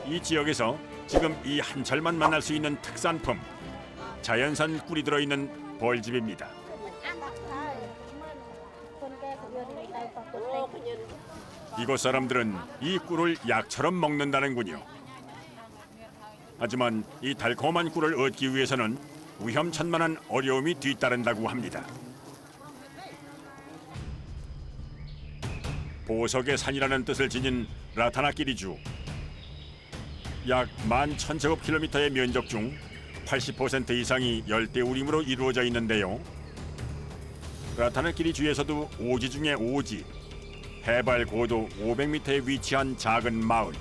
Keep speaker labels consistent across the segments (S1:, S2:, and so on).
S1: 이 지역에서 지금 이 한철만 만날 수 있는 특산품, 자연산 꿀이 들어있는 벌집입니다. 이곳 사람들은 이 꿀을 약처럼 먹는다는군요. 하지만 이 달콤한 꿀을 얻기 위해서는 위험천만한 어려움이 뒤따른다고 합니다. 보석의 산이라는 뜻을 지닌 라타나끼리주. 약 11,000제곱킬로미터의 면적 중 80% 이상이 열대우림으로 이루어져 있는데요. 라타나끼리주에서도 오지 중에 오지, 해발 고도 500m에 위치한 작은 마을.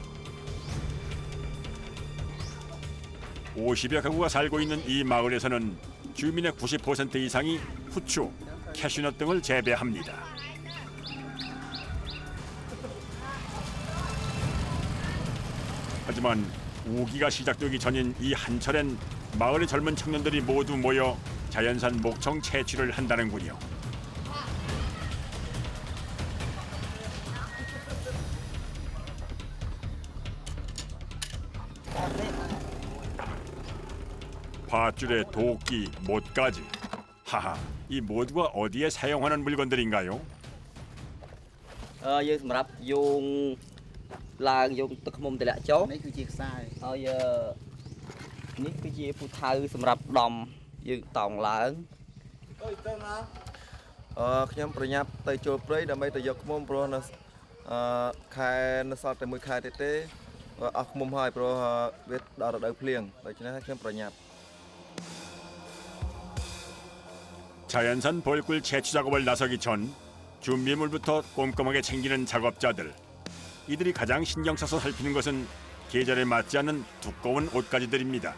S1: 50여 가구가 살고 있는 이 마을에서는 주민의 90% 이상이 후추, 캐슈넛 등을 재배합니다. 하지만 우기가 시작되기 전인 이 한철엔 마을의 젊은 청년들이 모두 모여 자연산 목청 채취를 한다는군요. 밧줄에 도끼, 못까지. 하하, 이 모두가 어디에 사용하는 물건들인가요?
S2: យើងសម្រាប់យោងឡើងយកទឹកឃ្មុំតម្លាក់ចូលនេះគឺជាខ្សែហើយនេះគឺជាពូថៅសម្រាប់ដំយើងតោងឡើងអើយទៅណាខ្ញុំប្រញាប់ទៅចូលព្រៃដើម្បីទៅយកឃ្មុំព្រោះនៅខែនៅសល់តែមួយខែទៀតទេអស់ឃ្មុំហើយព្រោះវាដល់រដូវភ្លៀងដូច្នេះខ្ញុំប្រញាប់
S1: 자연산 벌꿀 채취 작업을 나서기 전 준비물부터 꼼꼼하게 챙기는 작업자들. 이들이 가장 신경 써서 살피는 것은 계절에 맞지 않는 두꺼운 옷가지들입니다.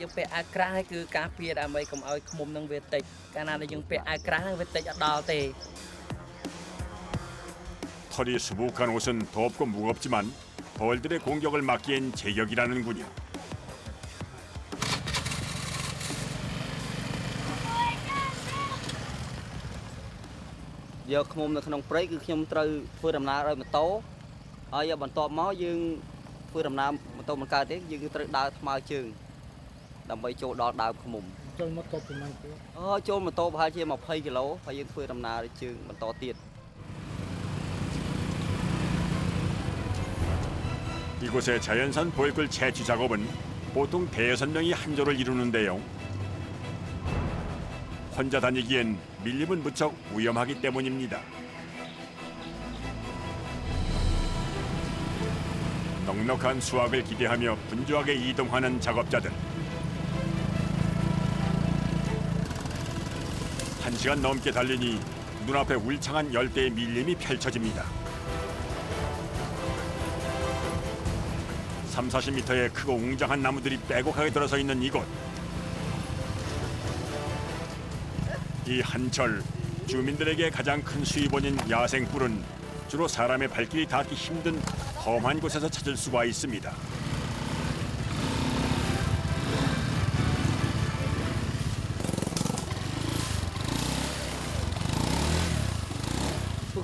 S2: យើងពាក់អាវក្រាស់គឺការពារដើម្បីកុំឲ្យឃ្មុំនឹងវាតិចកាលណាយើងពាក់អាវក្រាស់វាតិចអត់ដល់ទេ
S1: 털이 수북한 옷은 덥고 무겁지만 벌들의 공격을 막기엔 제격이라는군요.
S2: យកឃ្មុំនៅក្នុងព្រៃគឺខ្ញុំត្រូវធ្វើដំណើរដោយម៉ូតូហើយបន្ទាប់មកយើងធ្វើដំណើរម៉ូតូមិនកើតទេយើងគឺត្រូវដើរថ្មើរជើងដើម្បីចូលដល់ដើមឃ្មុំចូលម៉ូតូប្រហែលគីឡូចូលម៉ូតូប្រហែលជា20គីឡូហើយយើងធ្វើដំណើរជើងបន្តទៀត
S1: 이곳의 자연산 벌꿀 채취 작업은 보통 대여섯 명이 한 조를 이루는데요. 혼자 다니기엔 밀림은 무척 위험하기 때문입니다. 넉넉한 수확을 기대하며 분주하게 이동하는 작업자들. 1시간 넘게 달리니 눈앞에 울창한 열대의 밀림이 펼쳐집니다. 30-40m의 크고 웅장한 나무들이 빼곡하게 들어서 있는 이곳. 이 한철, 주민들에게 가장 큰 수입원인 야생꿀은 주로 사람의 발길이 닿기 힘든 험한 곳에서 찾을 수가 있습니다.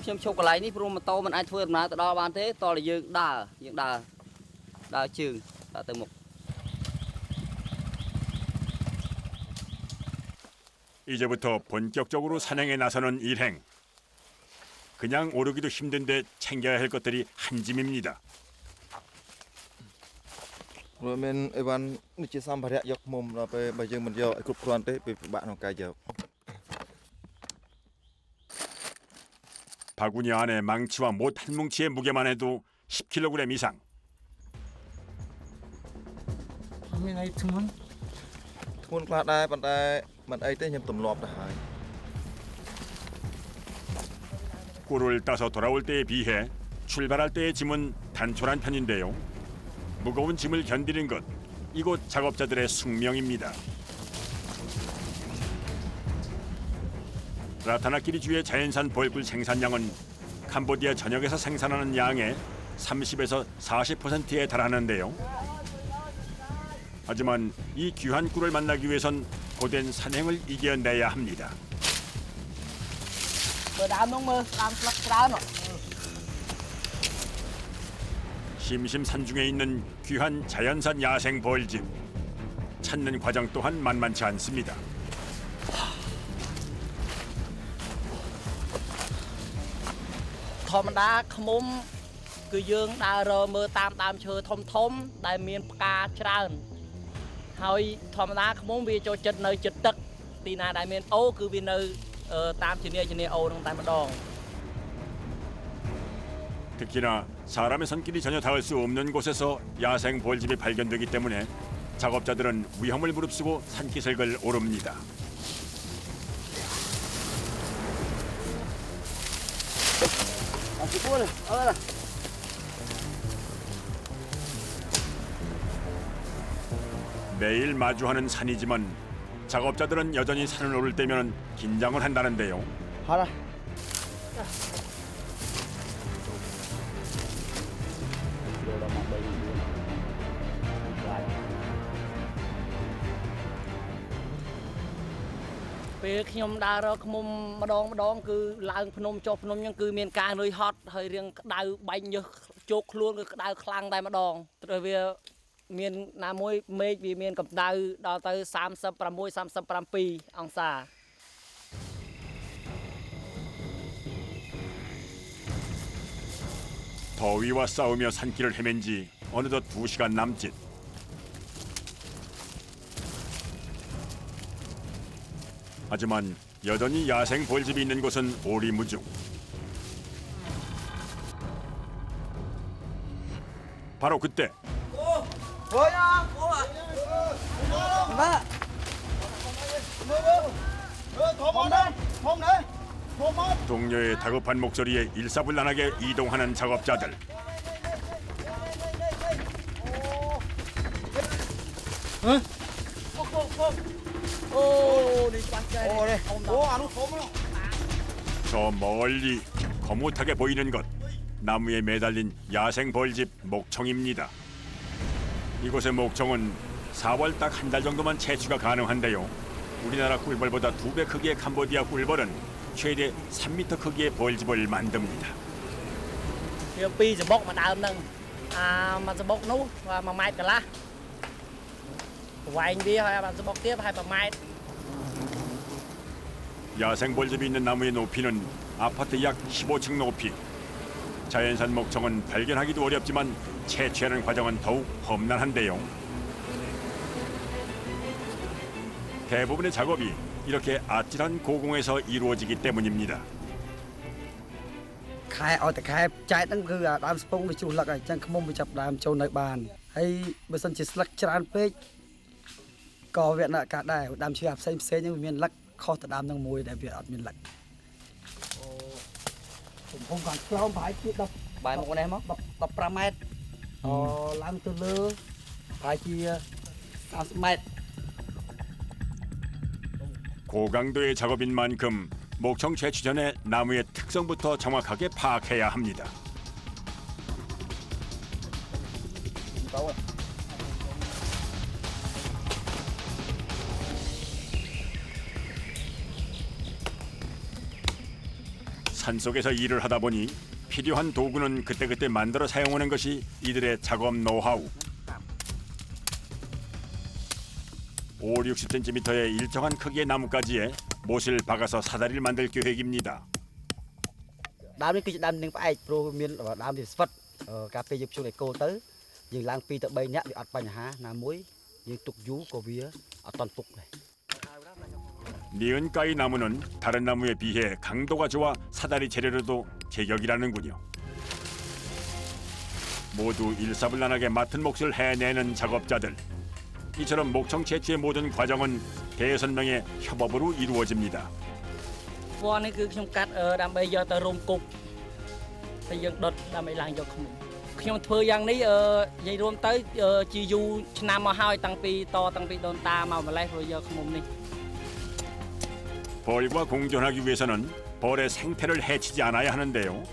S2: ខ្ញុំឈប់កន្លែងនេះព្រោះម៉ូតូមិនអាចធ្វើដំណើរទៅដល់បានទេតោះតែយើងដើរជើងដើរទៅមុខ
S1: 이제부터 본격적으로 사냥에 나서는 일행. 그냥 오르기도 힘든데 챙겨야 할 것들이 한 짐입니다.
S3: ព្រោះមានអីវ៉ាន់នេះជាសម្ភារៈយកឃ្មុំដល់ពេលបើយើងមិនយកឲ្យគ្រប់គ្រាន់ទេវាពិបាកក្នុងការយក
S1: 바구니 안에 망치와 못 한 뭉치의 무게만 해도 10kg 이상.
S3: មានអីធ្ងន់ខ្លះដែរប៉ុន្តែមិនអីទេខ្ញុំទម្លាប់ទៅហើយ
S1: 꿀을 따서 돌아올 때에 비해 출발할 때의 짐은 단촐한 편인데요. 무거운 짐을 견디는 것, 이곳 작업자들의 숙명입니다. 라타나끼리주의 자연산 벌꿀 생산량은 캄보디아 전역에서 생산하는 양의 30에서 40%에 달하는데요. 하지만 이 귀한 꿀을 만나기 위해선 고된 산행을 이겨내야 합니다. 심심산중에 있는 귀한 자연산 야생 벌집. 찾는 과정 또한 만만치 않습니다.
S2: ធម្មតា ខ្មុំ គឺយើងដើររើមើលតាមដើមឈើធំៗដែលមានផ្កាច្រើនហើយធម្មតាខ្មុំវាចូលចិត្តនៅជិតទឹកទីណាដែលមានអូគឺវានៅតាមជំនាញអូនឹងតែម្ដង
S1: 특히나 사람의 손길이 전혀 닿을 수 없는 곳에서 야생 벌집이 발견되기 때문에 작업자들은 위험을 무릅쓰고 산기슭을 오릅니다. 매일 마주하는 산이지만 작업자들은 여전히 산을 오를 때면 긴장을 한다는데요.
S2: ពេលខ្ញុំដើររកឃ្មុំម្ដងគឺឡើងភ្នំចុះភ្នំហ្នឹងគឺមានការនឿយហត់ហើយរៀងក្តៅបាញ់ញើសជោកខ្លួនគឺក្តៅខ្លាំងតែម្ដងព្រោះវាមានណាមួយមេឃវាមានកម្ដៅដល់ទៅ36 37 អង្សា
S1: 더위와 싸우며 산길을 헤맨 지 어느덧 2시간 남짓. 하지만 여전히 야생 벌집이 있는 곳은 오리무중. 바로 그때 동료의 다급한 목소리에 일사불란하게 이동하는 작업자들. 저 멀리 거뭇하게 보이는 것, 나무에 매달린 야생 벌집 목청입니다. 이곳의 목청은 4월 딱 한 달 정도만 채취가 가능한데요. 우리나라 꿀벌보다 2배 크기의 캄보디아 꿀벌은 최대 3m 크기의 벌집을 만듭니다.
S2: ពីសបុកមួយដើមហ្នឹងមួយសបុកនោះ1ម៉ែត្រកន្លះប្រវែងវាហើយមួយសបុកទៀតហើយ1ម៉ែត្រ
S1: 야생 벌집이 있는 나무의 높이는 아파트 약 15층 높이. 자연산 목청은 발견하기도 어렵지만 채취하는 과정은 더욱 험난한데요. 대부분의 작업이 이렇게 아찔한 고공에서 이루어지기 때문입니다.
S4: ខែឲ្យតែខែចែកហ្នឹងគឺដើមស្ពងវាជុះលឹកហើយអញ្ចឹងខ្មុំវាចាប់ដើមចូលនៅបានហើយបើសិនជាស្លឹកច្រើនពេកក៏វាអត់កើតដែរដើមឈើផ្សេងហ្នឹងវាមានលឹកខុសទៅដើមហ្នឹងមួយដែលវាអត់មានលឹកผมก่อนក្លោមប្រហែលជា10
S2: បែរមកនេះមក15ម៉ែត្រ
S4: ឡើងទៅលើប្រហែលជា30ម៉ែត្រ
S1: 고강도의 작업인 만큼 목청 채취 전에 나무의 특성부터 정확하게 파악해야 합니다. 산속에서 일을 하다 보니 필요한 도구는 그때그때 만들어 사용하는 것이 이들의 작업 노하우. 5, 60cm의 일정한 크기의 나뭇가지에 못을 박아서 사다리를 만들 계획입니다.
S4: ដើមនេះគឺជាដើមនឹងផ្អែកព្រោះមានដើមវាស្វិតកាលពេលយើងជួលឯកូទៅយើងឡើង2ទៅ3នាក់វាអត់បញ្ហាណាមួយយើងទុកយូរក៏វាអត់តន់ទុកដែរ
S1: 니은가이 나무는 다른 나무에 비해 강도가 좋아 사다리 재료로도 제격이라는군요. 모두 일사불란하게 맡은 몫을 해내는 작업자들. 이처럼 목청 채취의 모든 과정은 대여섯 명의 협업으로 이루어집니다.
S2: ពណ៌នេះគឺខ្ញុំកាត់ដើម្បីយកទៅរុំគុកហើយយើងដុតដើម្បីឡើងយកខ្មុំខ្ញុំធ្វើយ៉ាងនេះនិយាយរួមទៅជាយូរឆ្នាំមកហើយតាំងពីដូនតាមកម្លេះព្រោះយកខ្មុំនេះ
S1: 벌과 공존하기 위해서는 벌의 생태를 해치지 않아야 하는데요.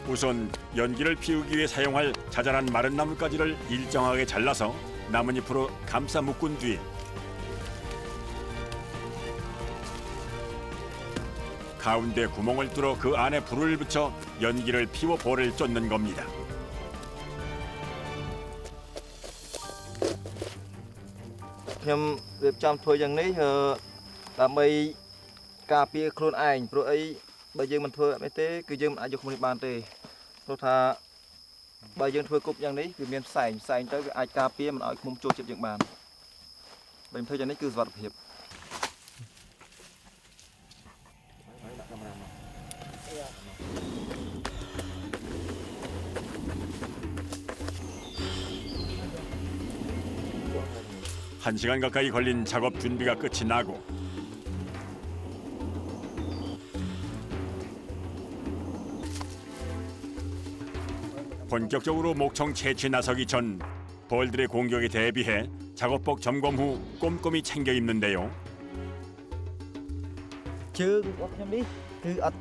S1: 우선 연기를 피우기 위해 사용할 자잘한 마른 나뭇가지를 일정하게 잘라서 나뭇잎으로 감싸 묶은 뒤 가운데 구멍을 뚫어 그 안에 불을 붙여 연기를 피워 볼을 쫓는 겁니다.
S3: ខ្ញុំរៀបចំធ្វើយ៉ាងនេះដើម្បីការពារខ្លួនឯងព្រោះអីបើយើងមិនធ្វើអត់ទេគឺយើងមិនអាចយកឃុំនេះបានទេព្រោះថាបើយើងធ្វើគប់យ៉ាងនេះវាមានផ្សែងទៅវាអាចការពារមិនឲ្យឃុំចូលចិត្តយើងបានបើខ្ញុំធ្វើយ៉ាងនេះគឺសុវត្ថិភាព
S1: 1시간 가까이 걸린 작업 준비가 끝이 나고 본격적으로 목청 채취에 나서기 전 벌들의 공격에 대비해 작업복 점검 후 꼼꼼히 챙겨 입는데요.
S4: ជើងរបស់ខ្ញុំនេះគឺអត់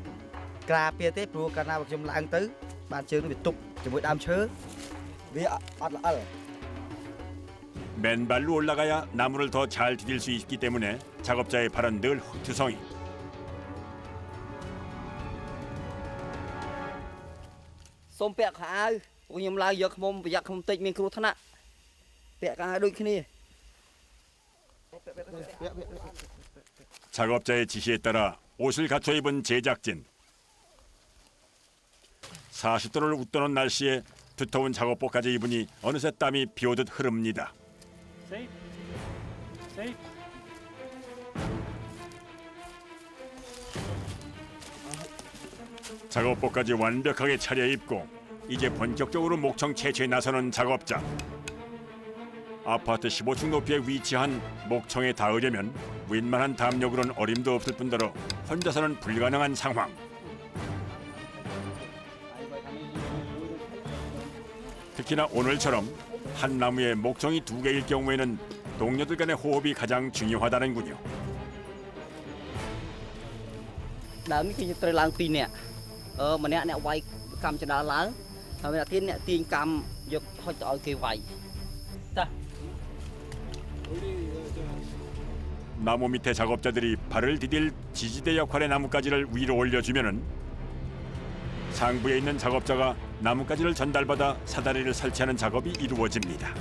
S4: ក្រាពារទេព្រោះកាលណាខ្ញុំឡើងទៅបានជើងវាទប់ជាមួយដើមឈើវាអត់ល្អិល
S1: 맨발로 올라가야 나무를 더 잘 디딜 수 있기 때문에 작업자의 발은 늘 흙투성이.
S2: 쏨 빼 가우 우님 라 역 몸 약 몸 떼 민 그로 타나 빼 가우ដូចគ្នា
S1: 작업자의 지시에 따라 옷을 갖춰 입은 제작진. 40도를 웃도는 날씨에 두터운 작업복까지 입으니 어느새 땀이 비오듯 흐릅니다. 작업복까지 완벽하게 차려입고 이제 본격적으로 목청 채취에 나서는 작업자. 아파트 15층 높이에 위치한 목청에 닿으려면 웬만한 담력으로는 어림도 없을 뿐더러 혼자서는 불가능한 상황. 특히나 오늘처럼 한 나무에 목청이 2개일 경우에는 동료들 간의 호흡이 가장 중요하다는군요.
S2: ដើមនេះគឺត្រូវឡើង2នាក់ម្នាក់អ្នកវាយកម្មចដាលឡើងហើយម្នាក់ទៀតអ្នកទាញកម្មយកហុចទៅឲ្យគេវាយ
S1: 나무 밑에 작업자들이 발을 디딜 지지대 역할의 나뭇가지를 위로 올려주면은 상부에 있는 작업자가 나뭇가지를 전달받아 사다리를 설치하는 작업이 이루어집니다.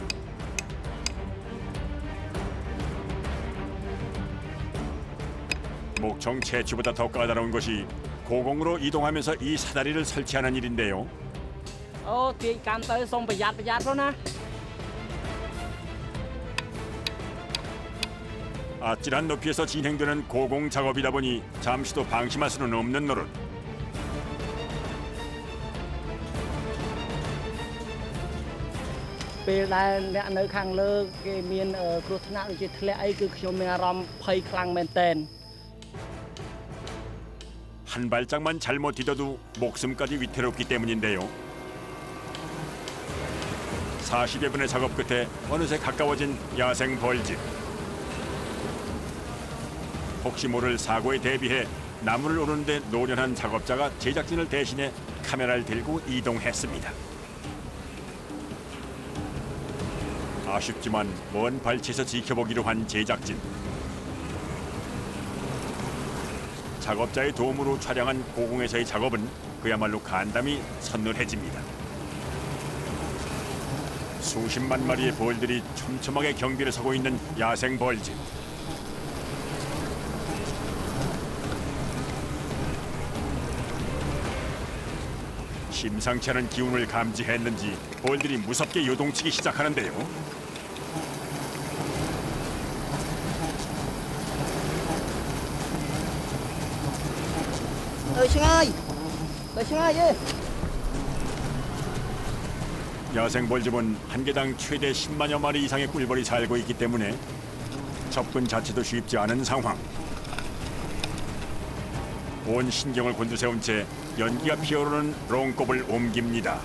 S1: 목청 채취보다 더 까다로운 것이 고공으로 이동하면서 이 사다리를 설치하는 일인데요.
S2: អូទាញកម្មទៅសូមប្រយ័ត្នផងណា
S1: 아찔한 높이에서 진행되는 고공 작업이다 보니 잠시도 방심할 수는 없는 노릇.
S2: ពេលដែលអ្នកនៅខាងលើគេមានគ្រោះថ្នាក់ដូចជាធ្លាក់អីគឺខ្ញុំមានអារម្មណ៍ភ័យខ្លាំងមែនតែន
S1: 한 발짝만 잘못 디뎌도 목숨까지 위태롭기 때문인데요. 40여 분의 작업 끝에 어느새 가까워진 야생 벌집. 혹시 모를 사고에 대비해 나무를 오르는데 노련한 작업자가 제작진을 대신해 카메라를 들고 이동했습니다. 아쉽지만 먼 발치에서 지켜보기로 한 제작진. 작업자의 도움으로 촬영한 고공에서의 작업은 그야말로 간담이 선늘해집니다. 수십만 마리의 벌들이 촘촘하게 경비를 서고 있는 야생 벌집. 심상치 않은 기운을 감지했는지 벌들이 무섭게 요동치기 시작하는데요. 야생 벌집은 한 개당 최대 10만여 마리 이상의 꿀벌이 살고 있기 때문에 접근 자체도 쉽지 않은 상황. 온 신경을 곤두세운 채 연기가 피어오르는 롱꼽을 옮깁니다.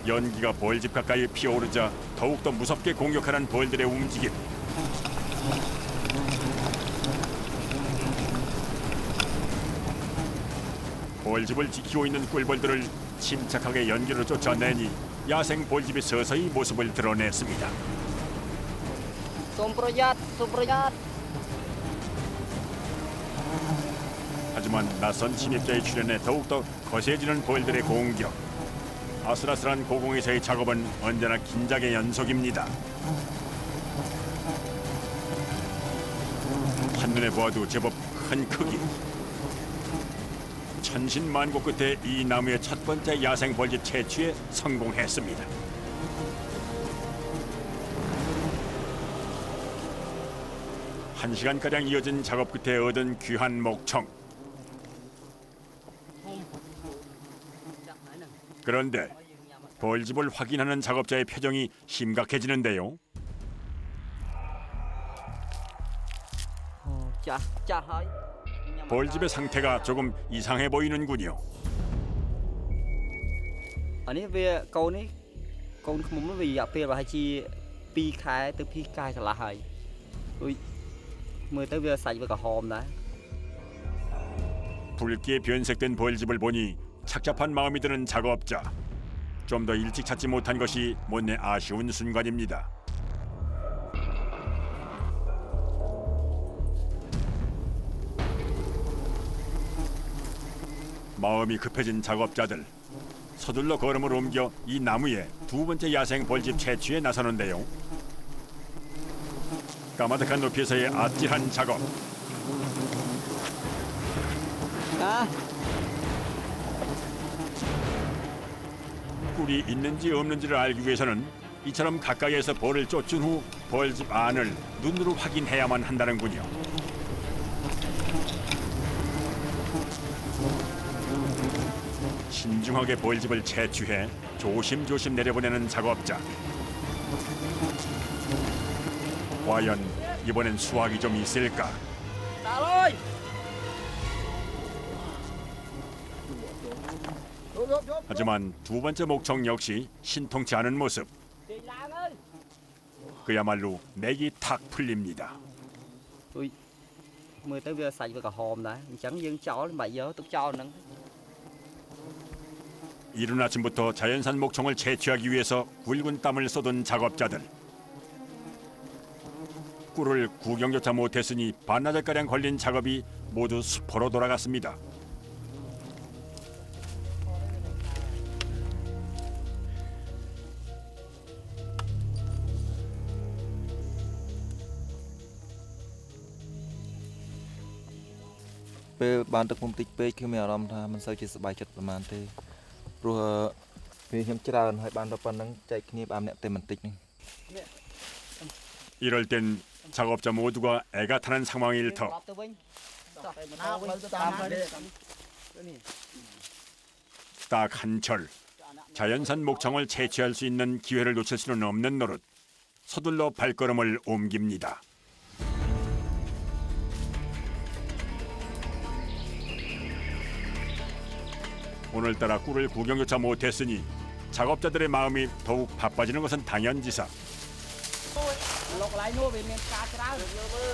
S1: 연기가 벌집 가까이 피어오르자 더욱더 무섭게 공격하는 벌들의 움직임. 벌집을 지키고 있는 꿀벌들을 침착하게 연기로 쫓아내니 야생 벌집이 서서히 모습을 드러냈습니다.
S2: 쏨ប្រយ័ត្ន
S1: 하지만 낯선 침입자의 출현에 더욱더 거세지는 벌들의 공격. 아슬아슬한 고공에서의 작업은 언제나 긴장의 연속입니다. 한눈에 보아도 제법 큰 크기. 천신만고 끝에 이 나무의 첫 번째 야생 벌집 채취에 성공했습니다. 한 시간가량 이어진 작업 끝에 얻은 귀한 목청. 그런데 벌집을 확인하는 작업자의 표정이 심각해지는데요.
S2: ចាស់ហើយ
S1: 벌집의 상태가 조금 이상해 보이는군요.
S2: អានេះវាកូននេះកូនឃ្មុំនេះវារយៈពេលប្រហែលជា2ខែទៅ2ខែកន្លះហើយដូចមើលទៅវាសាច់វាក្រហមដែរ
S1: 붉게 변색된 벌집을 보니 착잡한 마음이 드는 작업자. 좀 더 일찍 찾지 못한 것이 못내 아쉬운 순간입니다. 마음이 급해진 작업자들. 서둘러 걸음을 옮겨 이 나무에 두 번째 야생 벌집 채취에 나서는데요. 까마득한 높이에서의 아찔한 작업. 꿀이 있는지 없는지를 알기 위해서는 이처럼 가까이에서 벌을 쫓은 후 벌집 안을 눈으로 확인해야만 한다는군요. 신중하게 벌집을 채취해 조심조심 내려보내는 작업자. 과연 이번엔 수확이 좀 있을까? 하지만 두 번째 목청 역시 신통치 않은 모습. 그야말로 맥이 탁 풀립니다.
S2: មើលទៅវាសាច់វាក្រហមដែរអញ្ចឹងយើងចោលមិនយកទុកចោលហ្នឹង
S1: 이른 아침부터 자연산 목청을 채취하기 위해서 굵은 땀을 쏟은 작업자들. 꿀을 구경조차 못했으니 반나절가량 걸린 작업이 모두 수포로 돌아갔습니다.
S3: ពេលបានទឹកមុំតិចពេកគឺមានអារម្មណ៍ថាមិនសូវជាសប្បាយចិត្តប្រហែលទេព្រោះពេលខ្ញុំច្រើនហើយបានទៅប៉ុណ្ណឹងចែកគ្នាបានអ្នកតែបន្តិចហ្នឹង
S1: 이럴 땐 작업자 모두가 애가 타는 상황일 터. 딱 한철 자연산 목청을 채취할 수 있는 기회를 놓칠 수는 없는 노릇. 서둘러 발걸음을 옮깁니다. 오늘따라 꿀을 구경조차 못했으니 작업자들의 마음이 더욱 바빠지는 것은 당연지사.
S2: លោកកន្លែងនោះវាមានការច្រើនមើល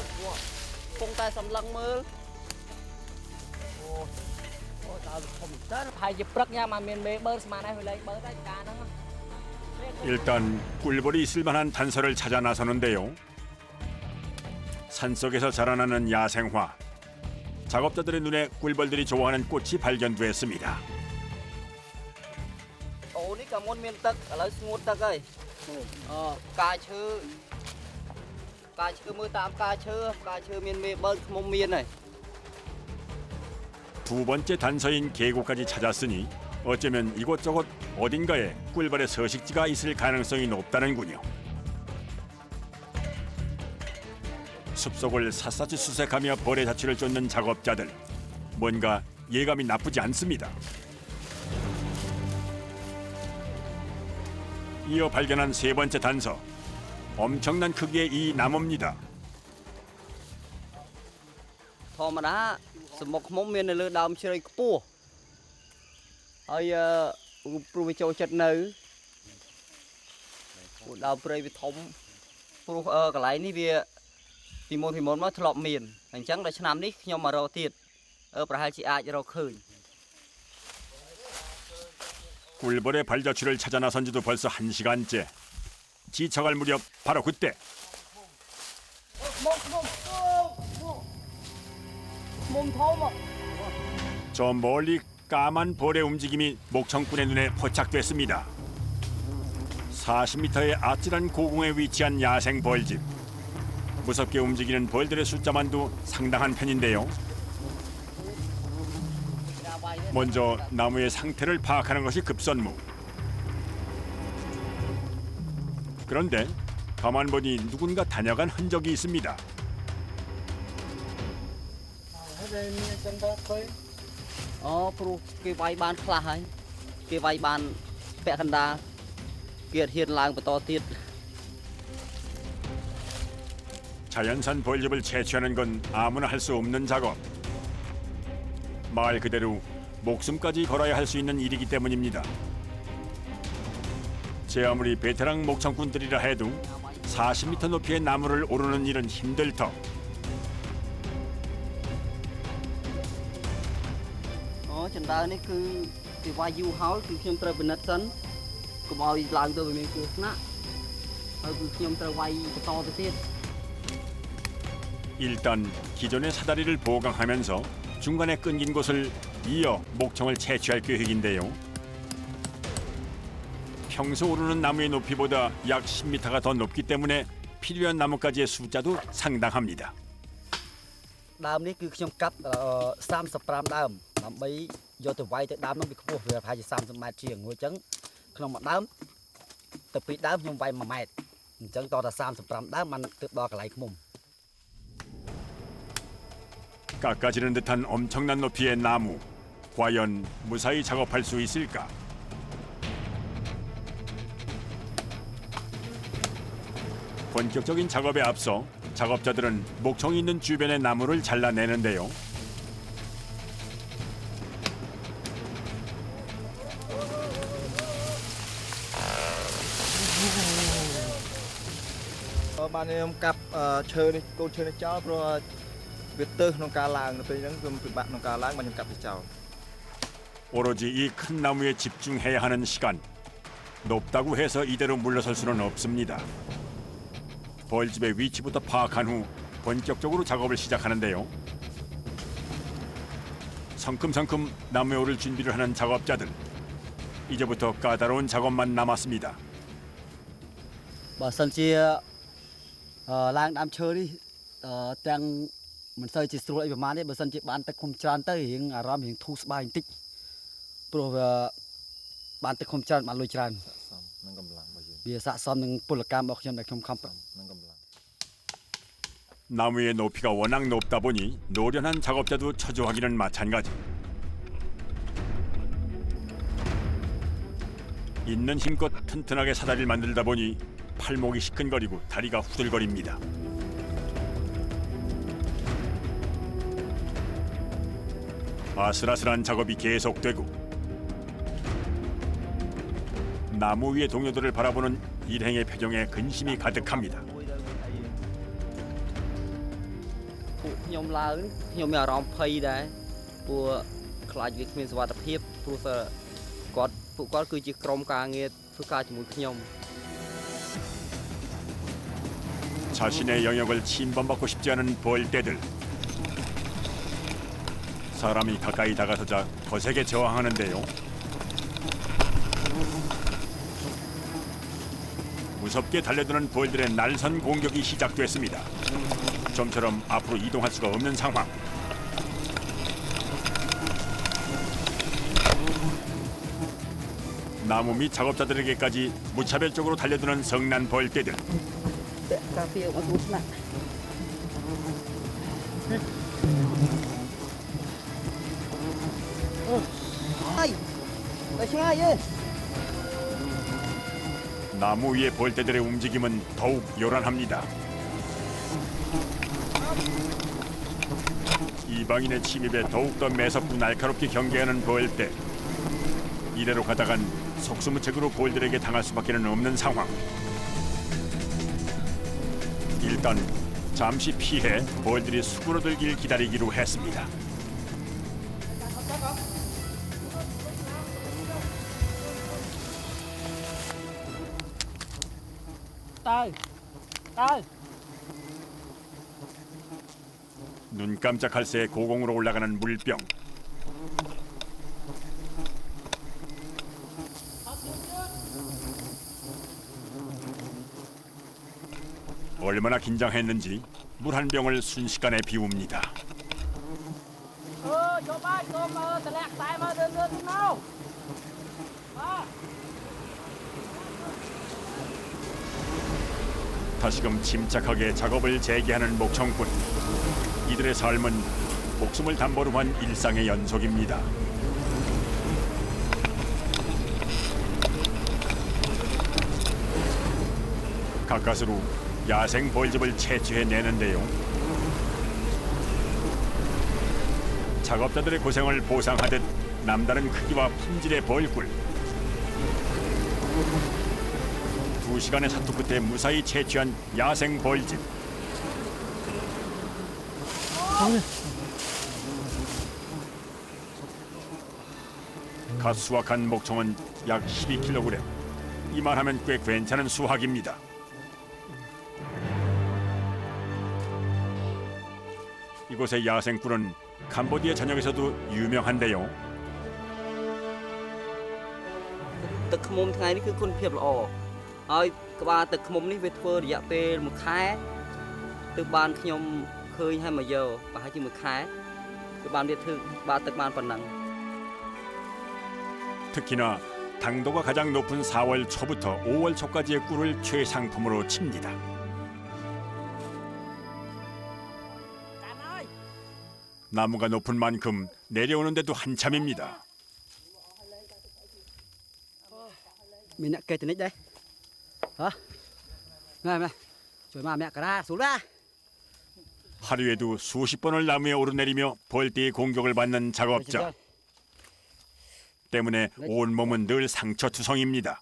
S2: ពងតែសម្លឹងមើលអូដល់ធំទៅហើយជាព្រឹកញ៉ាំមកមានមេបឺស្មានហើយលេងបឺដែរការហ្នឹង
S1: 일단 꿀벌이 있을 만한 단서를 찾아 나서는데요. 산속에서 자라나는 야생화. 작업자들의 눈에 꿀벌들이 좋아하는 꽃이 발견됐습니다.
S2: អូនេះក៏មុនមានទឹកឥឡូវស្ងួតទឹកហើយកាឈើមើលតាមកាឈើមានមេបឺខ្មុំមានហើយ
S1: 두 번째 단서인 계곡까지 찾았으니 어쩌면 이곳저곳 어딘가에 꿀벌의 서식지가 있을 가능성이 높다는군요. 숲속을 샅샅이 수색하며 벌의 자취를 쫓는 작업자들. 뭔가 예감이 나쁘지 않습니다. 이어 발견한 세 번째 단서. 엄청난 크기의 이 나무입니다.
S2: ធម្មតាសមុខខ្មុំមាននៅលើដើមជ្រៃខ្ពស់ហើយព្រោះវាចូលចិត្តនៅដើមព្រៃវាធំព្រោះកន្លែងនេះវាពីមុនមកធ្លាប់មានអញ្ចឹងដល់ឆ្នាំនេះខ្ញុំមករកទៀតប្រហែលជាអាចរកឃើញ
S1: 꿀벌의 발자취를 찾아 나선 지도 벌써 1시간째. 지쳐갈 무렵 바로 그때 저 멀리 까만 벌의 움직임이 목청꾼의 눈에 포착됐습니다. 40m의 아찔한 고공에 위치한 야생 벌집. 무섭게 움직이는 벌들의 숫자만도 상당한 편인데요. 먼저 나무의 상태를 파악하는 것이 급선무. 그런데 가만 보니 누군가 다녀간 흔적이 있습니다.
S2: 프로 cái vay ban khla hay cái vay ban bẹ khăn đa kiệt hiện làng to tiết.
S1: 자연산 벌집을 채취하는 건 아무나 할 수 없는 작업. 말 그대로 목숨까지 걸어야 할 수 있는 일이기 때문입니다. 제 아무리 베테랑 목청꾼들이라 해도 40m 높이의 나무를 오르는 일은 힘들 터.
S2: Chân đá này cứ cái vay du háo cứ nhom trời bên đất sân, cứ bao làng tôi mình cứ nã, cứ nhom trời vay to tới tiết.
S1: 일단 기존의 사다리를 보강하면서 중간에 끊긴 곳을 이어 목청을 채취할 계획인데요. 평소 오르는 나무의 높이보다 약 10m가 더 높기 때문에 필요한 나무까지의 숫자도 상당합니다.
S4: Đam này cứ nhom cắt 35 đam, làm mấy do từ vay tới đam nó bị khô về phải chỉ 30 mét chiều ngồi trắng, không một đam, từពីដើមខ្ញុំវាយ1ម៉ែត្រអញ្ចឹងតតែ35ដើមมันទើបដល់កន្លែងឃុំ
S1: 깎아지는 듯한 엄청난 높이의 나무. 과연 무사히 작업할 수 있을까? 본격적인 작업에 앞서 작업자들은 목청이 있는 주변의 나무를 잘라내는데요.
S3: Bạn em cặp chơi đi, cô chơi đi cháu rồi việc tư nông ca làng rồi những bạn nông ca làng mà những cặp đi cháu.
S1: 오로지 이 큰 나무에 집중해야 하는 시간. 높다고 해서 이대로 물러설 수는 없습니다. 벌집의 위치부터 파악한 후 본격적으로 작업을 시작하는데요. 성큼성큼 나무에 오를 준비를 하는 작업자들. 이제부터 까다로운 작업만 남았습니다.
S4: បើសិនជាឡើងដើមឈើនេះទាំងមិនសូវជាស្រួលអីប្រហែលទេបើសិនជាបានទឹកឃុំច្រើនទៅរៀងអារម្មណ៍រៀងធូរស្បើយបន្តិចព្រោះវាបានទឹកឃុំច្រើនបានលុយច្រើននឹងកម្លាំងរបស់យើងវាស័ក្តិសមនឹងពលកម្មរបស់ខ្ញុំដែលខ្ញុំខំប្រឹងនឹងកម្លាំង
S1: 나무의 높이가 워낙 높다 보니 노련한 작업자도 처조하기는 마찬가지. 있는 힘껏 튼튼하게 사다리를 만들다 보니 팔목이 시큰거리고 다리가 후들거립니다. 아슬아슬한 작업이 계속되고 나무 위의 동료들을 바라보는 일행의 표정에 근심이 가득합니다.
S2: ខ្ញុំឡើងខ្ញុំមានអារម្មណ៍ភ័យដែរព្រោះខ្លាចវាគ្មានសុវត្ថិភាពព្រោះពួកគាត់គឺជាក្រុមការងារធ្វើការជាមួយខ្ញុំ
S1: 자신의 영역을 침범받고 싶지 않은 벌떼들. 사람이 가까이 다가서자 거세게 저항하는데요. 무섭게 달려드는 벌들의 날선 공격이 시작됐습니다. 좀처럼 앞으로 이동할 수가 없는 상황. 나무 밑 작업자들에게까지 무차별적으로 달려드는 성난 벌떼들. 나무 위의 벌떼들의 움직임은 더욱 요란합니다. 이방인의 침입에 더욱더 매섭고 날카롭게 경계하는 벌떼. 이대로 가다간 속수무책으로 벌들에게 당할 수밖에 없는 상황. 일단 잠시 피해 벌들이 수그러들길 기다리기로 했습니다. 눈 깜짝할 새 고공으로 올라가는 물병. 얼마나 긴장했는지 물 한 병을 순식간에 비웁니다. 다시금 침착하게 작업을 재개하는 목청꾼. 이들의 삶은 목숨을 담보로 한 일상의 연속입니다. 가까스로 야생 벌집을 채취해내는데요. 작업자들의 고생을 보상하듯 남다른 크기와 품질의 벌꿀. 2시간의 사투 끝에 무사히 채취한 야생 벌집. 갓 수확한 목청은 약 12kg. 이만하면 꽤 괜찮은 수확입니다. 이곳의 야생꿀은 캄보디아 전역에서도 유명한데요.
S2: ទឹកឃ្មុំថ្ងៃនេះគឺគុណភាពល្អហើយក្បាលទឹកឃ្មុំនេះវាធ្វើរយៈពេល1ខែទើបបានខ្ញុំឃើញហើយមកយកប្រហែលជា1ខែគឺបានវាធ្វើក្បាលទឹកបានប៉ុណ្ណឹង
S1: 특히나 당도가 가장 높은 4월 초부터 5월 초까지의 꿀을 최상품으로 칩니다. 나무가 높은 만큼 내려오는데도 한참입니다.
S4: មានអ្នកកេះតនិចដែរហ៎ណែជួយមកអ្នកកាស៊ូឡា
S1: 하루에도 수십 번을 나무에 오르내리며 벌떼의 공격을 받는 작업자. 때문에 온몸은 늘 상처투성입니다.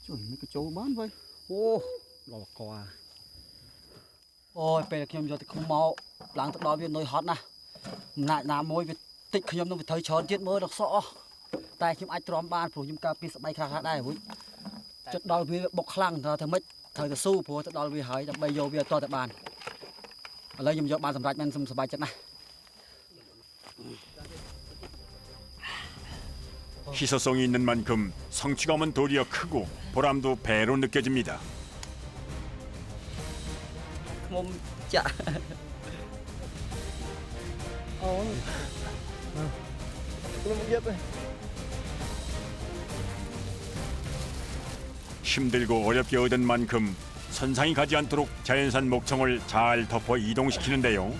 S4: ជួយនេះក៏ចូលបានវិញអូដល់កអូយពេលខ្ញុំយកទៅឃុំមកឡើងទៅដល់វានៅហត់ណាស់អំណាចណាមួយវាតិចខ្ញុំនឹងវាត្រូវច្រើនទៀតមើលដល់សក់តែខ្ញុំអាចទ្រាំបានព្រោះខ្ញុំការពារស្បែកខ្លះៗដែរវិញចិត្តដល់វាបុកខ្លាំងថាម៉េចត្រូវទៅស៊ូព្រោះទៅដល់វាហើយដើម្បីយកវាតទៅបានឥឡូវខ្ញុំយកបានសម្រាប់មិនសប្បាយចិត្តណាស់
S1: 희소성이 있는 만큼 성취감은 도리어 크고 보람도 배로 느껴집니다.
S2: ឃ្មុំចាក់ 힘들고 어렵게 얻은 만큼 선상이 가지 않도록 자연산 목청을 잘 덮어 이동시키는데요.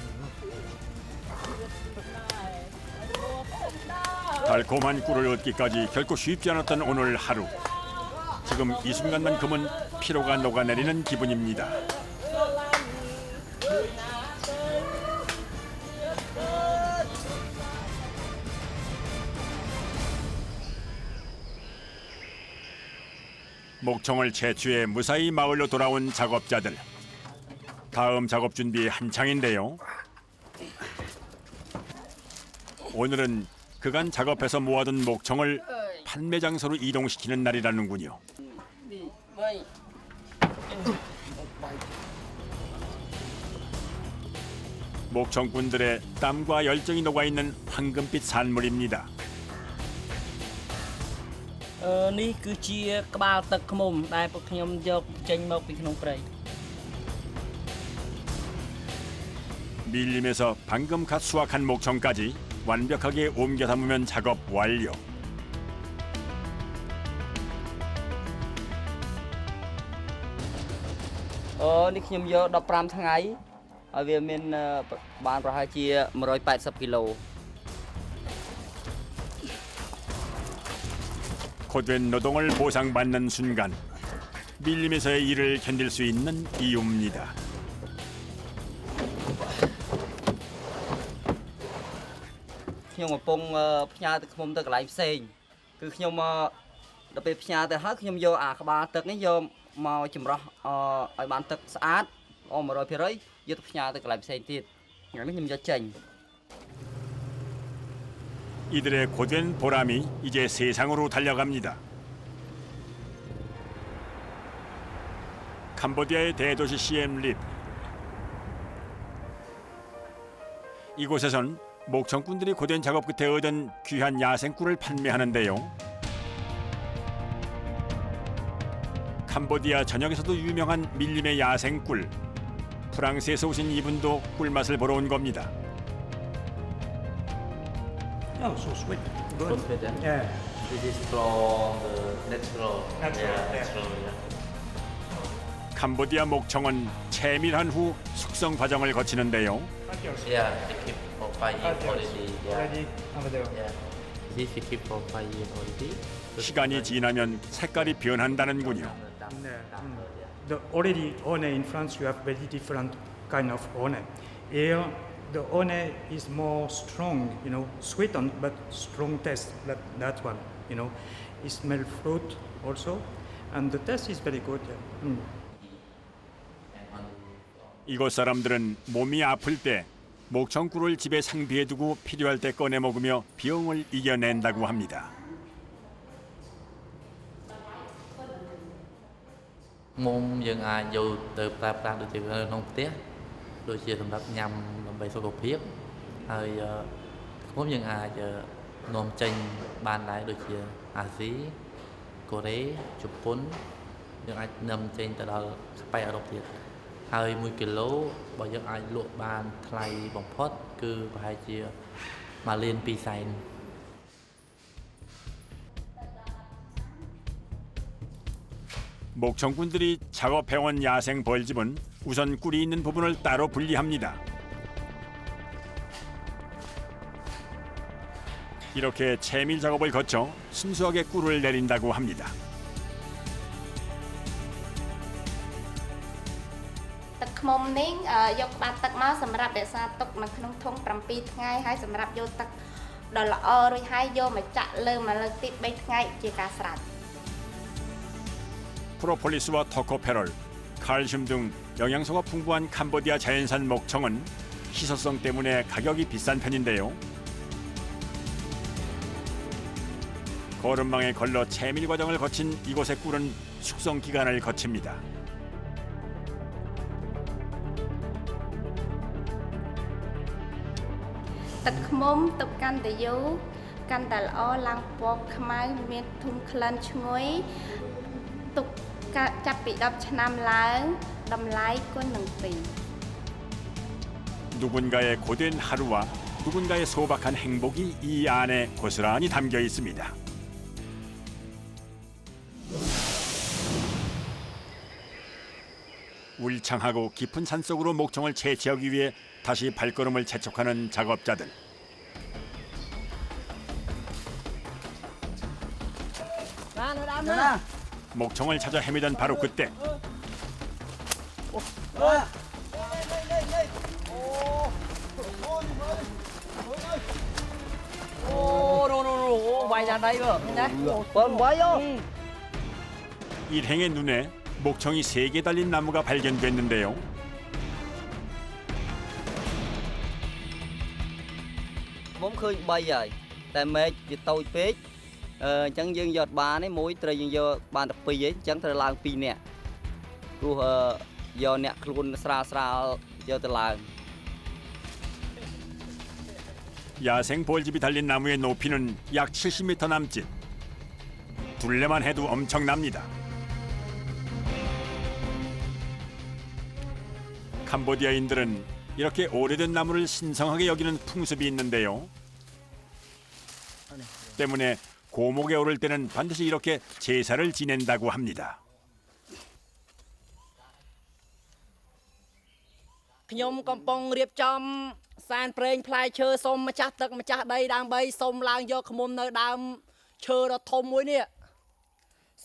S2: 달콤한 꿀을 얻기까지 결코 쉽지 않았던 오늘 하루. 지금 이 순간만큼은 피로가 녹아내리는 기분입니다. 목청을 채취해 무사히 마을로 돌아온 작업자들. 다음 작업 준비 한창인데요. 오늘은 그간 작업해서 모아둔 목청을 판매 장소로 이동시키는 날이라는군요. 목청꾼들의 땀과 열정이 녹아있는 황금빛 산물입니다. នេះគឺជាក្បាលទឹកឃ្មុំដែលពួកខ្ញុំយកចេញមកពីក្នុងព្រៃ
S1: 밀림에서 방금 갓 수확한 목청까지 완벽하게 옮겨 담으면 작업 완료.
S2: នេះខ្ញុំយក15ថ្ងៃហើយវាមានបានប្រហែលជា180គីឡូ
S1: 고된 노동을 보상받는 순간 밀림에서의 일을 견딜 수 있는 이유입니다.
S2: ខ្ញុំកំពុងផ្ញើទឹកឃ្មុំទៅកន្លែងផ្សេងគឺខ្ញុំដល់ពេលផ្ញើទៅហើយខ្ញុំយកអាក្បាលទឹកនេះយកមកចម្រោះឲ្យបានទឹកស្អាតល្អ 100%យកទៅផ្ញើទៅកន្លែងផ្សេងទៀតថ្ងៃនេះខ្ញុំយកចេញ
S1: 이들의 고된 보람이 이제 세상으로 달려갑니다. 캄보디아의 대도시 시엠립. 이곳에선 목청꾼들이 고된 작업 끝에 얻은 귀한 야생꿀을 판매하는데요. 캄보디아 전역에서도 유명한 밀림의 야생꿀. 프랑스에서 오신 이분도 꿀맛을 보러 온 겁니다.
S5: Oh, so sweet.
S2: So
S5: Good.
S2: sweet, yeah?
S5: Yeah.
S2: This is from the natural.
S5: Natural,
S1: 캄보디아 목청은 채밀한 후 숙성 과정을 거치는데요.
S2: Yeah, they keep for 5 years already. Yeah.
S5: Already over there.
S2: Yeah. This we keep for 5 years already.
S1: 시간이 지나면 색깔이 변한다는군요.
S5: Yeah. The already one in France you have very different kind of one. Here the one is more strong, you know, sweetened but strong taste. That one, you know, it smell fruit also, and the taste is very good. Yeah.
S1: 이곳 사람들은 몸이 아플 때 목청꿀을 집에 상비해 두고 필요할 때 꺼내 먹으며 병을 이겨낸다고 합니다.
S6: Môn dân ai vô từ ta được chịu nông tiếc đôi chia thành đặt nhằm làm bài số đột phiếtហើយខ្ញុំយើងអាចនាំចេញបានដែរដូចជាអាស៊ីកូរ៉េជប៉ុនយើងអាចនាំចេញទៅដល់ស្ប៉ែអឺរ៉ុបទៀតហើយ1គីឡូបើយើងអាចលក់បានថ្លៃបំផុតគឺប្រហែលជា1លាន2សែន
S1: 목청꾼들이 작업해온 야생 벌집은 우선 꿀이 있는 부분을 따로 분리합니다. 이렇게 채밀 작업을 거쳐 순수하게 꿀을 내린다고 합니다.
S7: ទឹកឃ្មុំនេះយកបាត់ទឹកមកសម្រាប់រក្សាទុកនៅក្នុងធុង7ថ្ងៃហើយសម្រាប់យកទឹកដល់ល្អរួចហើយយកមកចាក់លើមកលើកទី3ថ្ងៃជាការស្រេច
S1: 프로폴리스와 토코페롤, 칼슘 등 영양소가 풍부한 캄보디아 자연산 목청은 희소성 때문에 가격이 비싼 편인데요. 거름망에 걸러 채밀 과정을 거친 이곳의 꿀은 숙성 기간을 거칩니다.
S7: ទឹកឃ្មុំទុកកាន់តែយូរកាន់តែល្អឡើងពណ៌ខ្មៅមានធុំក្លិនឈ្ងុយទុកចាប់ពី10ឆ្នាំឡើងតម្លៃគុណនឹង2
S1: 누군가의 고된 하루와 누군가의 소박한 행복이 이 안에 고스란히 담겨 있습니다. 울창하고 깊은 산속으로 목청을 채취하기 위해 다시 발걸음을 재촉하는 작업자들. 목청을 찾아 헤매던 바로 그때 일행의 눈에 목청이 3개 달린 나무가 발견됐는데요.
S2: Mông khơi bay rồi, tại mẹ chỉ tôi pết, chẳng dương giọt ba này mũi trời dương giọt bàn tập pi ấy, chẳng trời lang pi nè, cô giọt nè luôn sra giọt trời lang.
S1: 야생 벌집이 달린 나무의 높이는 약 70m 남짓. 둘레만 해도 엄청납니다. 캄보디아인들은 이렇게 오래된 나무를 신성하게 여기는 풍습이 있는데요. 때문에 고목에 오를 때는 반드시 이렇게 제사를 지낸다고 합니다.
S8: ខ្ញុំកំពុងរៀបចំសែនព្រេងផ្លែឈើសូមម្ចាស់ទឹកម្ចាស់ដីដើម្បីសូមឡើងយកឃ្មុំនៅដើមឈើដ៏ធំមួយនេះ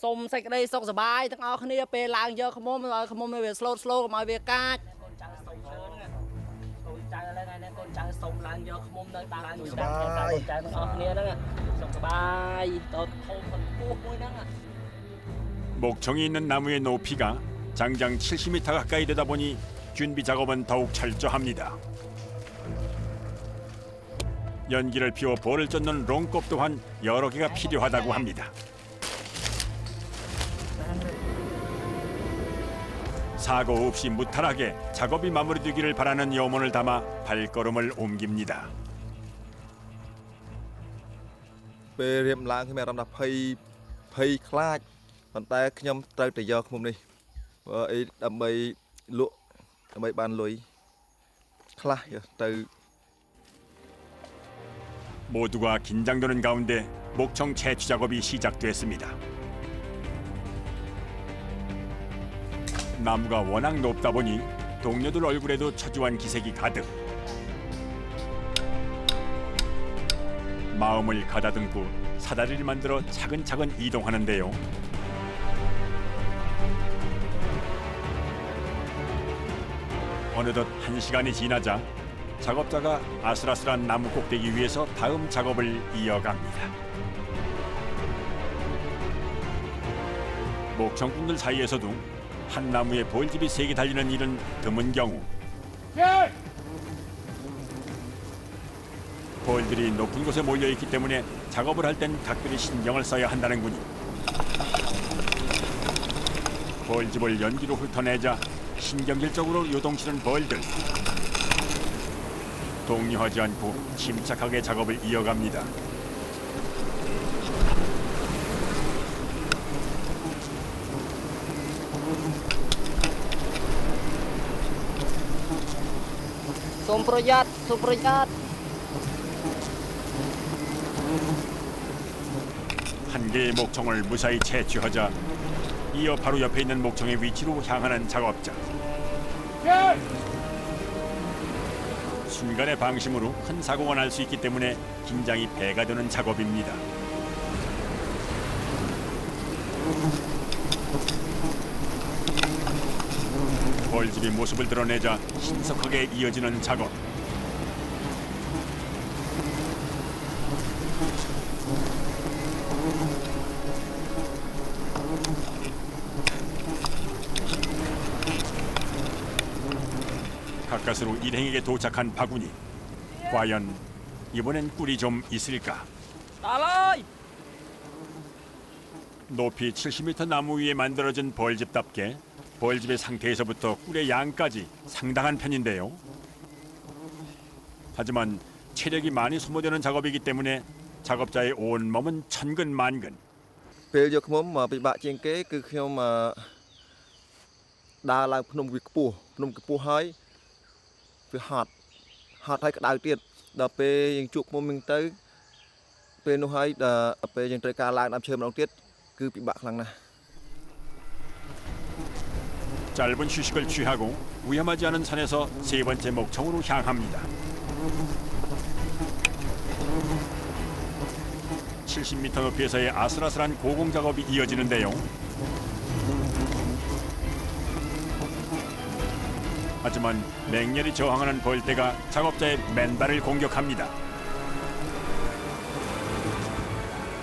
S8: សូមសេចក្តីសុខសប្បាយទាំងអស់គ្នាពេលឡើងយកឃ្មុំឲ្យឃ្មុំនៅវាស្លូតកុំឲ្យវាកាចកូនចៅសូមឈើហ្នឹងកូនចៅឥឡូវថ្ងៃនេះកូនចៅសូមឡើងយកឃ្មុំនៅដើមឈើតាមកូនចៅទាំងអស់គ្នាហ្នឹងសុខសប្បាយទៅធំទៅខ្ពស់មួយហ្នឹង
S1: 목청이 있는 나무의 높이가 장장 70m 가까이 되다 보니 준비 작업은 더욱 철저합니다. 연기를 피워 볼을 쫓는 롱꼽 또한 여러 개가 필요하다고 합니다. 사고 없이 무탈하게 작업이 마무리되기를 바라는 염원을 담아 발걸음을 옮깁니다.
S3: ពេលរៀបឡើងខ្ញុំមានអារម្មណ៍ថាភ័យខ្លាចប៉ុន្តែខ្ញុំត្រូវតែយកឃុំនេះអីដើម្បីលក់ដើម្បីបានលុយខ្លះទៅ
S1: 모두가 긴장되는 가운데 목청 채취 작업이 시작됐습니다. 나무가 워낙 높다 보니 동료들 얼굴에도 초조한 기색이 가득. 마음을 가다듬고 사다리를 만들어 차근차근 이동하는데요. 어느덧 1시간이 지나자 작업자가 아슬아슬한 나무 꼭대기 위에서 다음 작업을 이어갑니다. 목청꾼들 사이에서도 한 나무에 볼집이 3개 달리는 일은 드문 경우. 볼들이 높은 곳에 몰려있기 때문에 작업을 할 땐 각별히 신경을 써야 한다는군요. 볼집을 연기로 훑어내자 신경질적으로 요동치는 벌들. 동요하지 않고 침착하게 작업을 이어갑니다.
S8: 솜프로얏
S1: 한 개의 목청을 무사히 채취하자 이어 바로 옆에 있는 목청의 위치로 향하는 작업자. 순간의 방심으로 큰 사고가 날 수 있기 때문에 긴장이 배가 되는 작업입니다. 벌집이 모습을 드러내자 신속하게 이어지는 작업. 가까스로 일행에게 도착한 바구니. 과연 이번엔 꿀이 좀 있을까? 높이 70m 나무 위에 만들어진 벌집답게 벌집의 상태에서부터 꿀의 양까지 상당한 편인데요. 하지만 체력이 많이 소모되는 작업이기 때문에 작업자의 온몸은 천근만근.
S3: ពេលយកឃុំមកពិបាកជាងគេគឺខ្ញុំដើរឡើងភ្នំវាខ្ពស់ហើយវាហត់ហើយក្តៅទៀតដល់ពេលយើងជួបឃុំនឹងទៅពេលនោះហើយដល់ពេលយើងត្រូវការឡើងដើមឈើម្ដងទៀតគឺពិបាកខ្លាំងណាស់
S1: 짧은 휴식을 취하고 위험하지 않은 산에서 세 번째 목청으로 향합니다. 70m 높이에서의 아슬아슬한 고공 작업이 이어지는데요. 하지만 맹렬히 저항하는 벌떼가 작업자의 맨발을 공격합니다.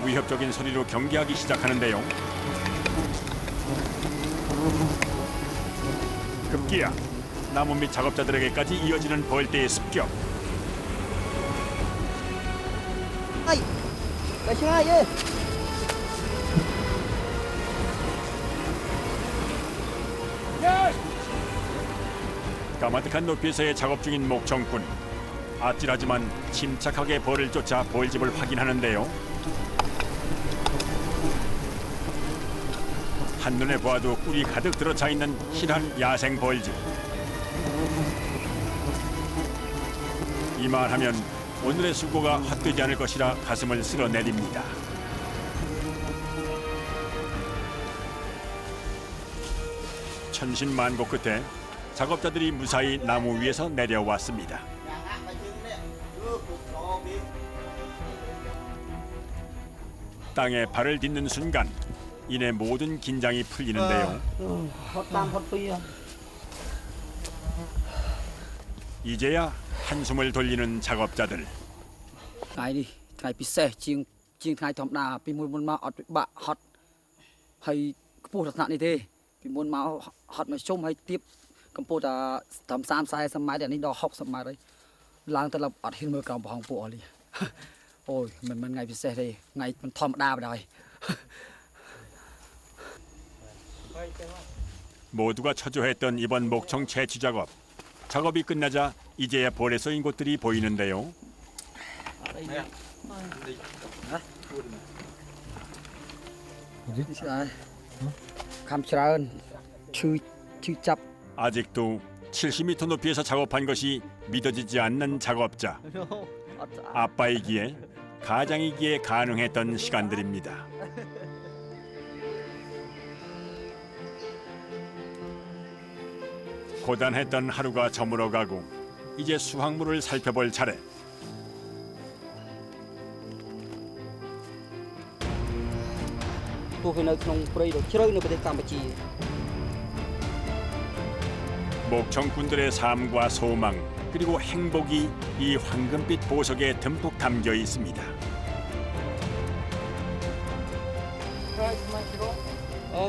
S1: 위협적인 소리로 경계하기 시작하는데요. 급기야 나무 밑 작업자들에게까지 이어지는 벌떼의 습격. 까마득한 높이에서의 작업 중인 목청꾼. 아찔하지만 침착하게 벌을 쫓아 벌집을 확인하는데요. 한눈에 보아도 꿀이 가득 들어차 있는 실한 야생 벌집. 이만하면 오늘의 수고가 헛되지 않을 것이라 가슴을 쓸어내립니다. 천신만고 끝에 작업자들이 무사히 나무 위에서 내려왔습니다. 땅에 발을 딛는 순간 이내 모든 긴장이 풀리는데요. 이제야 한숨을 돌리는 작업자들.
S4: ថ្ងៃនេះថ្ងៃពិសេសជាងថ្ងៃធម្មតាពីមុនមកអត់ពិបាកហត់ហើយខ្ពស់ដល់ថ្នាក់នេះទេពីមុនមកហត់មកជុំហើយទៀបកម្ពស់តែត្រឹម30-40ម៉ែត្រអានេះដល់60ម៉ែត្រហើយឡើងទៅអត់ហ៊ានមើលក្រោមប្រហោងពួកអស់នេះអូយមិនថ្ងៃពិសេសទេថ្ងៃមិនធម្មតាបណ្ដោយ
S1: 모두가 초조했던 이번 목청 채취 작업. 작업이 끝나자 이제야 볼에 쏘인 곳들이 보이는데요.
S4: 감ច្រើនឈឺចាប់
S1: 아직도 70m 높이에서 작업한 것이 믿어지지 않는 작업자. 아빠이기에 가장이기에 가능했던 시간들입니다. 고단했던 하루가 저물어가고 이제 수확물을 살펴볼 차례. 목청꾼들의 삶과 소망 그리고 행복이 이 황금빛 보석에 듬뿍 담겨 있습니다.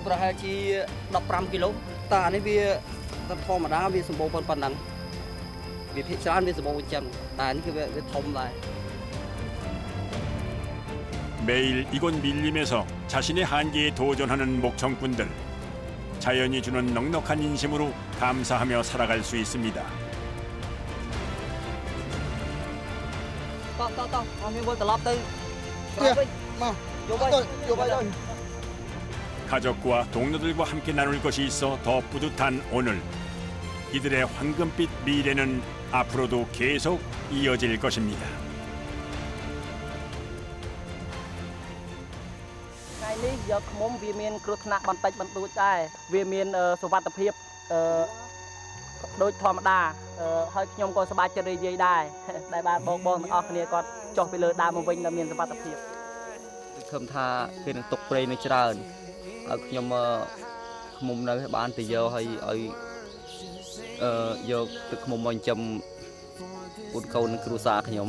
S2: ប្រហែលជា15គីឡូតើអានេះវាធម្មតាវាសម្បូរប៉ុណ្ណឹងវាភាគច្រើនវាសម្បូរអញ្ចឹងតែអានេះគឺវាធំដែរ
S1: 매일 이곳 밀림에서 자신의 한계에 도전하는 목청꾼들. 자연이 주는 넉넉한 인심으로 감사하며 살아갈 수 있습니다. 가족과 동료들과 함께 나눌 것이 있어 더 뿌듯한 오늘. 이들의 황금빛 미래는 앞으로도 계속 이어질 것입니다.
S8: ថ្ងៃនេះយកឃ្មុំវាមានគ្រោះថ្នាក់បន្តិចបន្តួចដែរវាមានសុវត្ថិភាពដូចធម្មតាហើយខ្ញុំក៏សប្បាយចិត្តរីករាយដែរដែលបានបងទាំងអស់គ្នាគាត់ចុះពីលើដើមមកវិញដែលមានសុវត្ថិភាពគឺឃើញថាគេនឹងຕົកព្រៃនៅច្រើនហើយខ្ញុំឃ្មុំនៅបានទៅយកហើយឲ្យយកទឹកឃ្មុំមកចិញ្ចឹម ពូនកូនគ្រួសារខ្ញុំ